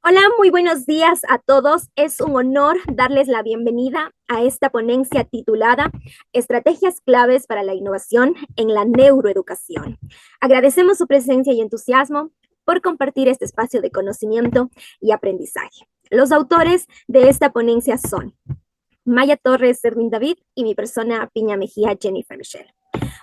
Hola, muy buenos días a todos. Es un honor darles la bienvenida a esta ponencia titulada Estrategias claves para la innovación en la neuroeducación. Agradecemos su presencia y entusiasmo por compartir este espacio de conocimiento y aprendizaje. Los autores de esta ponencia son Maya Torres, Erwin David y mi persona Piña Mejía, Jennifer Michelle.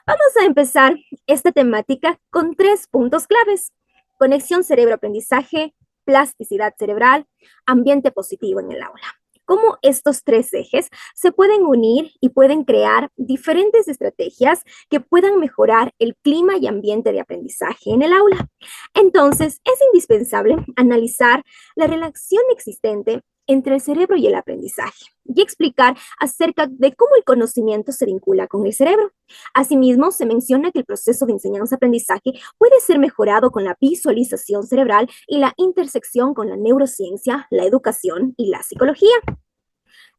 Vamos a empezar esta temática con 3 puntos claves: conexión cerebro-aprendizaje, plasticidad cerebral, ambiente positivo en el aula. Cómo estos 3 ejes se pueden unir y pueden crear diferentes estrategias que puedan mejorar el clima y ambiente de aprendizaje en el aula. Entonces, es indispensable analizar la relación existente entre el cerebro y el aprendizaje y explicar acerca de cómo el conocimiento se vincula con el cerebro. Asimismo, se menciona que el proceso de enseñanza-aprendizaje puede ser mejorado con la visualización cerebral y la intersección con la neurociencia, la educación y la psicología.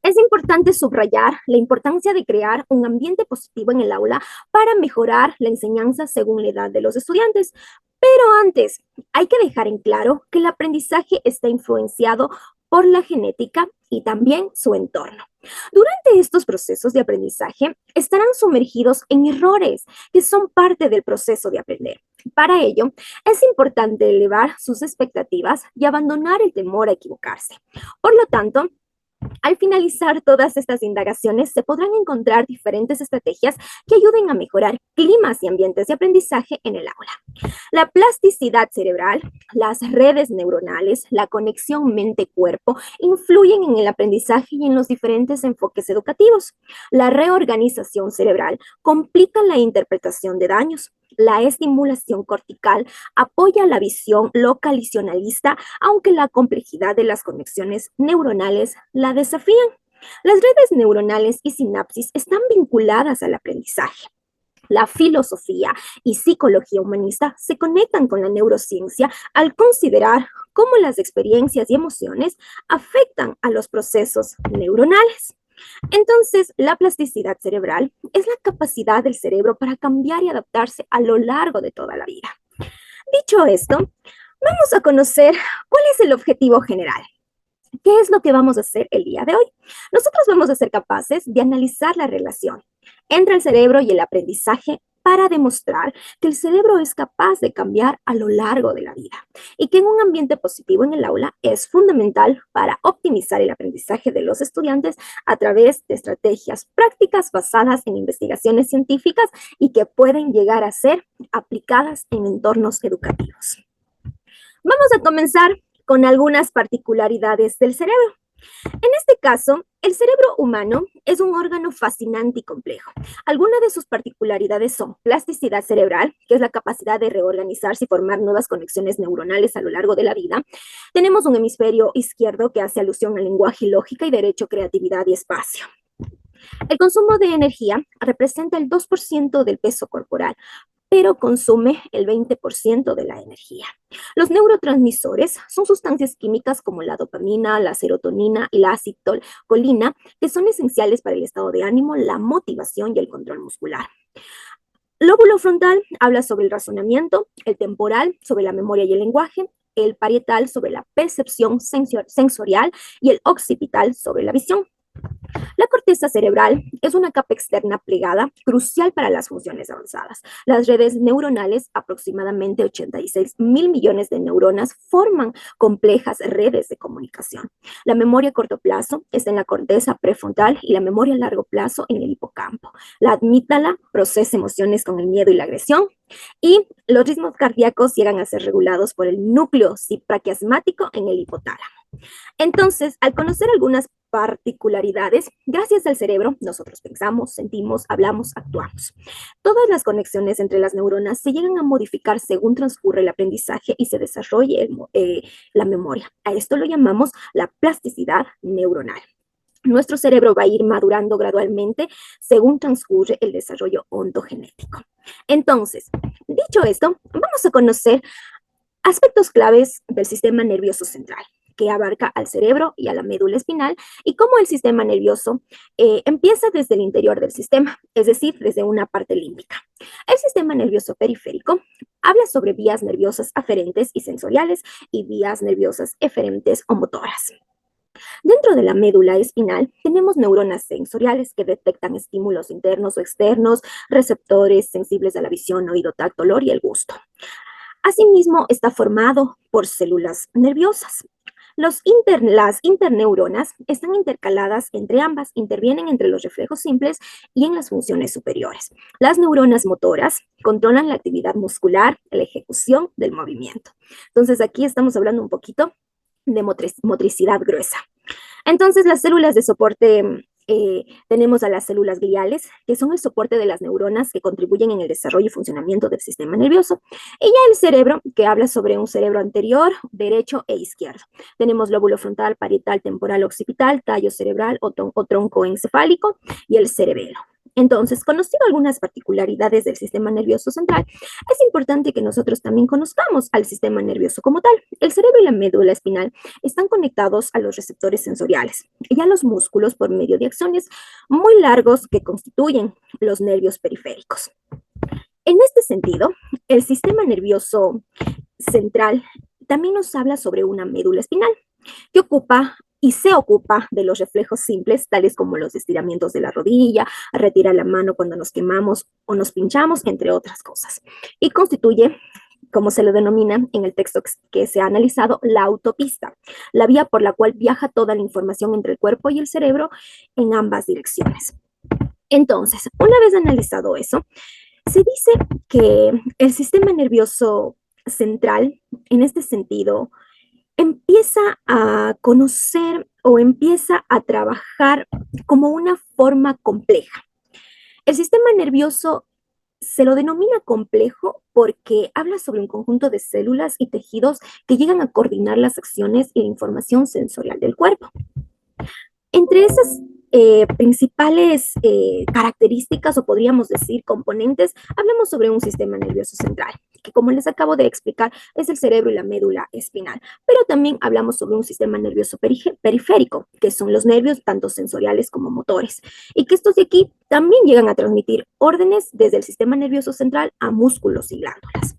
Es importante subrayar la importancia de crear un ambiente positivo en el aula para mejorar la enseñanza según la edad de los estudiantes. Pero antes, hay que dejar en claro que el aprendizaje está influenciado por la genética y también su entorno. Durante estos procesos de aprendizaje estarán sumergidos en errores que son parte del proceso de aprender. Para ello, es importante elevar sus expectativas y abandonar el temor a equivocarse. Por lo tanto, al finalizar todas estas indagaciones, se podrán encontrar diferentes estrategias que ayuden a mejorar climas y ambientes de aprendizaje en el aula. La plasticidad cerebral, las redes neuronales, la conexión mente-cuerpo influyen en el aprendizaje y en los diferentes enfoques educativos. La reorganización cerebral complica la interpretación de daños. La estimulación cortical apoya la visión localizacionalista, aunque la complejidad de las conexiones neuronales la desafían. Las redes neuronales y sinapsis están vinculadas al aprendizaje. La filosofía y psicología humanista se conectan con la neurociencia al considerar cómo las experiencias y emociones afectan a los procesos neuronales. Entonces, la plasticidad cerebral es la capacidad del cerebro para cambiar y adaptarse a lo largo de toda la vida. Dicho esto, vamos a conocer cuál es el objetivo general. ¿Qué es lo que vamos a hacer el día de hoy? Nosotros vamos a ser capaces de analizar la relación entre el cerebro y el aprendizaje para demostrar que el cerebro es capaz de cambiar a lo largo de la vida y que en un ambiente positivo en el aula es fundamental para optimizar el aprendizaje de los estudiantes a través de estrategias prácticas basadas en investigaciones científicas y que pueden llegar a ser aplicadas en entornos educativos. Vamos a comenzar con algunas particularidades del cerebro. En este caso, el cerebro humano es un órgano fascinante y complejo. Algunas de sus particularidades son plasticidad cerebral, que es la capacidad de reorganizarse y formar nuevas conexiones neuronales a lo largo de la vida. Tenemos un hemisferio izquierdo que hace alusión al lenguaje y lógica, y derecho, creatividad y espacio. El consumo de energía representa el 2% del peso corporal, pero consume el 20% de la energía. Los neurotransmisores son sustancias químicas como la dopamina, la serotonina y la acetilcolina, que son esenciales para el estado de ánimo, la motivación y el control muscular. Lóbulo frontal habla sobre el razonamiento, el temporal sobre la memoria y el lenguaje, el parietal sobre la percepción sensorial y el occipital sobre la visión. La corteza cerebral es una capa externa plegada, crucial para las funciones avanzadas. Las redes neuronales, aproximadamente 86 mil millones de neuronas, forman complejas redes de comunicación. La memoria a corto plazo está en la corteza prefrontal y la memoria a largo plazo en el hipocampo. La amígdala procesa emociones con el miedo y la agresión, y los ritmos cardíacos llegan a ser regulados por el núcleo supraquiasmático en el hipotálamo. Entonces, al conocer algunas particularidades, gracias al cerebro, nosotros pensamos, sentimos, hablamos, actuamos. Todas las conexiones entre las neuronas se llegan a modificar según transcurre el aprendizaje y se desarrolle la memoria. A esto lo llamamos la plasticidad neuronal. Nuestro cerebro va a ir madurando gradualmente según transcurre el desarrollo ontogenético. Entonces, dicho esto, vamos a conocer aspectos claves del sistema nervioso central. que abarca al cerebro y a la médula espinal, y cómo el sistema nervioso empieza desde el interior del sistema, es decir, desde una parte límbica. El sistema nervioso periférico habla sobre vías nerviosas aferentes y sensoriales y vías nerviosas eferentes o motoras. Dentro de la médula espinal tenemos neuronas sensoriales que detectan estímulos internos o externos, receptores sensibles a la visión, oído, tacto, olor y el gusto. Asimismo, está formado por células nerviosas. Las interneuronas están intercaladas entre ambas, intervienen entre los reflejos simples y en las funciones superiores. Las neuronas motoras controlan la actividad muscular, la ejecución del movimiento. Entonces, aquí estamos hablando un poquito de motricidad gruesa. Entonces, las células de soporte, tenemos a las células gliales, que son el soporte de las neuronas que contribuyen en el desarrollo y funcionamiento del sistema nervioso. Y ya el cerebro, que habla sobre un cerebro anterior, derecho e izquierdo. Tenemos lóbulo frontal, parietal, temporal, occipital, tallo cerebral o tronco encefálico y el cerebelo. Entonces, conociendo algunas particularidades del sistema nervioso central, es importante que nosotros también conozcamos al sistema nervioso como tal. El cerebro y la médula espinal están conectados a los receptores sensoriales y a los músculos por medio de axones muy largos que constituyen los nervios periféricos. En este sentido, el sistema nervioso central también nos habla sobre una médula espinal que ocupa y se ocupa de los reflejos simples, tales como los estiramientos de la rodilla, retirar la mano cuando nos quemamos o nos pinchamos, entre otras cosas. Y constituye, como se lo denomina en el texto que se ha analizado, la autopista, la vía por la cual viaja toda la información entre el cuerpo y el cerebro en ambas direcciones. Entonces, una vez analizado eso, se dice que el sistema nervioso central, en este sentido, empieza a conocer o empieza a trabajar como una forma compleja. El sistema nervioso se lo denomina complejo porque habla sobre un conjunto de células y tejidos que llegan a coordinar las acciones y la información sensorial del cuerpo. Entre esas principales características o podríamos decir componentes, hablamos sobre un sistema nervioso central, que como les acabo de explicar es el cerebro y la médula espinal, pero también hablamos sobre un sistema nervioso periférico, que son los nervios tanto sensoriales como motores, y que estos de aquí también llegan a transmitir órdenes desde el sistema nervioso central a músculos y glándulas.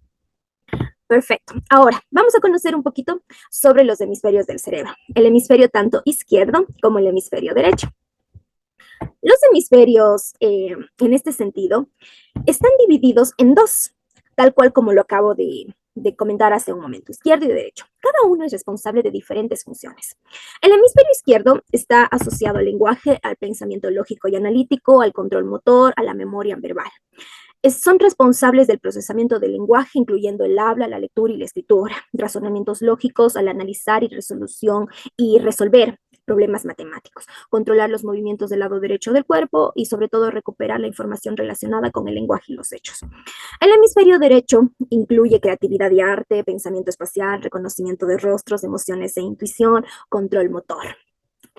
Perfecto. Ahora, vamos a conocer un poquito sobre los hemisferios del cerebro, el hemisferio tanto izquierdo como el hemisferio derecho. Los hemisferios, en este sentido, están divididos en dos, tal cual como lo acabo de comentar hace un momento, izquierdo y derecho. Cada uno es responsable de diferentes funciones. El hemisferio izquierdo está asociado al lenguaje, al pensamiento lógico y analítico, al control motor, a la memoria verbal. Son responsables del procesamiento del lenguaje, incluyendo el habla, la lectura y la escritura, razonamientos lógicos al analizar y resolución y resolver problemas matemáticos, controlar los movimientos del lado derecho del cuerpo y sobre todo recuperar la información relacionada con el lenguaje y los hechos. El hemisferio derecho incluye creatividad y arte, pensamiento espacial, reconocimiento de rostros, emociones e intuición, control motor.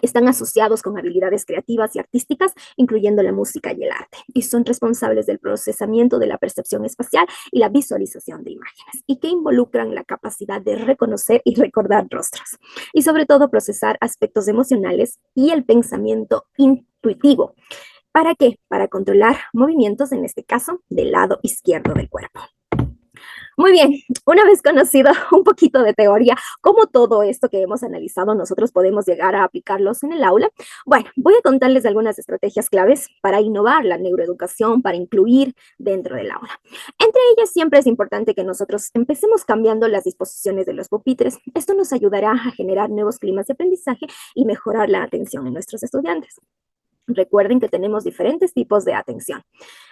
Están asociados con habilidades creativas y artísticas, incluyendo la música y el arte, y son responsables del procesamiento de la percepción espacial y la visualización de imágenes, y que involucran la capacidad de reconocer y recordar rostros, y sobre todo procesar aspectos emocionales y el pensamiento intuitivo. ¿Para qué? Para controlar movimientos, en este caso, del lado izquierdo del cuerpo. Muy bien, una vez conocido un poquito de teoría, cómo todo esto que hemos analizado nosotros podemos llegar a aplicarlos en el aula, bueno, voy a contarles algunas estrategias claves para innovar la neuroeducación, para incluir dentro del aula. Entre ellas siempre es importante que nosotros empecemos cambiando las disposiciones de los pupitres. Esto nos ayudará a generar nuevos climas de aprendizaje y mejorar la atención en nuestros estudiantes. Recuerden que tenemos diferentes tipos de atención.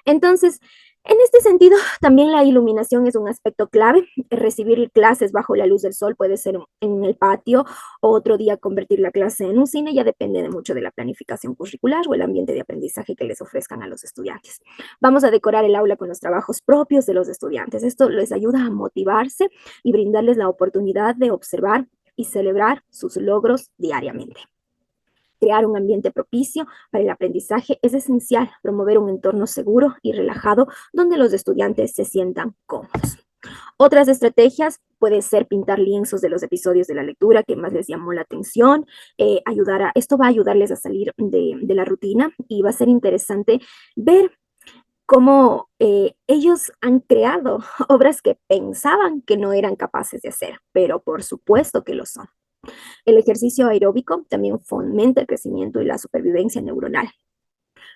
Entonces, en este sentido, también la iluminación es un aspecto clave. Recibir clases bajo la luz del sol puede ser en el patio o otro día convertir la clase en un cine, ya depende mucho de la planificación curricular o el ambiente de aprendizaje que les ofrezcan a los estudiantes. Vamos a decorar el aula con los trabajos propios de los estudiantes. Esto les ayuda a motivarse y brindarles la oportunidad de observar y celebrar sus logros diariamente. Crear un ambiente propicio para el aprendizaje es esencial. Promover un entorno seguro y relajado donde los estudiantes se sientan cómodos. Otras estrategias puede ser pintar lienzos de los episodios de la lectura que más les llamó la atención, esto va a ayudarles a salir de la rutina y va a ser interesante ver cómo ellos han creado obras que pensaban que no eran capaces de hacer, pero por supuesto que lo son. El ejercicio aeróbico también fomenta el crecimiento y la supervivencia neuronal.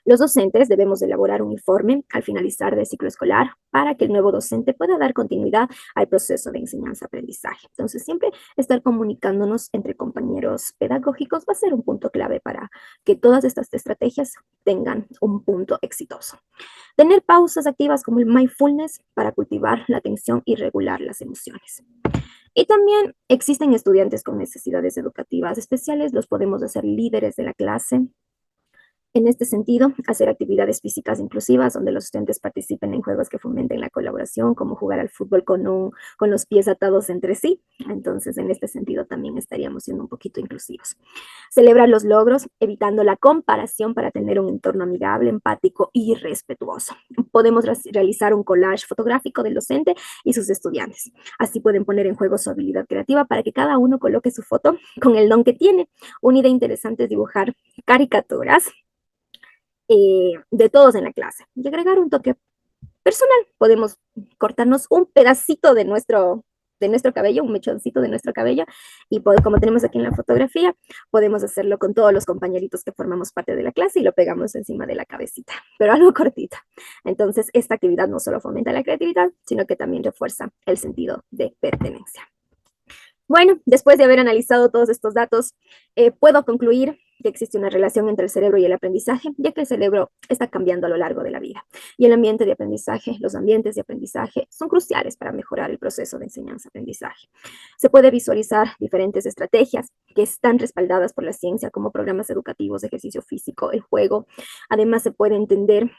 Los docentes debemos elaborar un informe al finalizar del ciclo escolar para que el nuevo docente pueda dar continuidad al proceso de enseñanza-aprendizaje. Entonces, siempre estar comunicándonos entre compañeros pedagógicos va a ser un punto clave para que todas estas estrategias tengan un punto exitoso. Tener pausas activas como el mindfulness para cultivar la atención y regular las emociones. Y también existen estudiantes con necesidades educativas especiales, los podemos hacer líderes de la clase. En este sentido, hacer actividades físicas inclusivas donde los estudiantes participen en juegos que fomenten la colaboración, como jugar al fútbol con los pies atados entre sí. Entonces, en este sentido también estaríamos siendo un poquito inclusivos. Celebrar los logros, evitando la comparación para tener un entorno amigable, empático y respetuoso. Podemos realizar un collage fotográfico del docente y sus estudiantes. Así pueden poner en juego su habilidad creativa para que cada uno coloque su foto con el don que tiene. Una idea interesante es dibujar caricaturas de todos en la clase y agregar un toque personal. Podemos cortarnos un pedacito de nuestro cabello, un mechoncito de nuestro cabello, y como tenemos aquí en la fotografía, podemos hacerlo con todos los compañeritos que formamos parte de la clase y lo pegamos encima de la cabecita, pero algo cortito. Entonces, esta actividad no solo fomenta la creatividad, sino que también refuerza el sentido de pertenencia. Bueno, después de haber analizado todos estos datos, puedo concluir que existe una relación entre el cerebro y el aprendizaje, ya que el cerebro está cambiando a lo largo de la vida. Y el ambiente de aprendizaje, los ambientes de aprendizaje son cruciales para mejorar el proceso de enseñanza-aprendizaje. Se puede visualizar diferentes estrategias que están respaldadas por la ciencia, como programas educativos, ejercicio físico, el juego. Además, se puede entender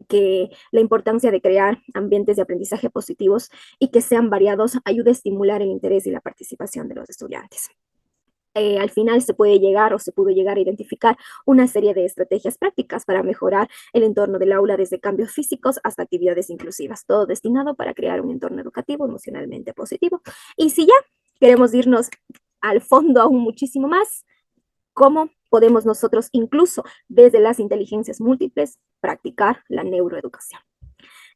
que la importancia de crear ambientes de aprendizaje positivos y que sean variados ayuda a estimular el interés y la participación de los estudiantes. Al final se puede llegar o se pudo llegar a identificar una serie de estrategias prácticas para mejorar el entorno del aula, desde cambios físicos hasta actividades inclusivas, todo destinado para crear un entorno educativo emocionalmente positivo. Y si ya queremos irnos al fondo aún muchísimo más, ¿cómo podemos nosotros, incluso desde las inteligencias múltiples, practicar la neuroeducación?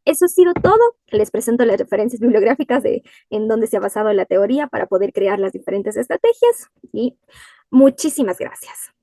Eso ha sido todo. Les presento las referencias bibliográficas en donde se ha basado la teoría para poder crear las diferentes estrategias y muchísimas gracias.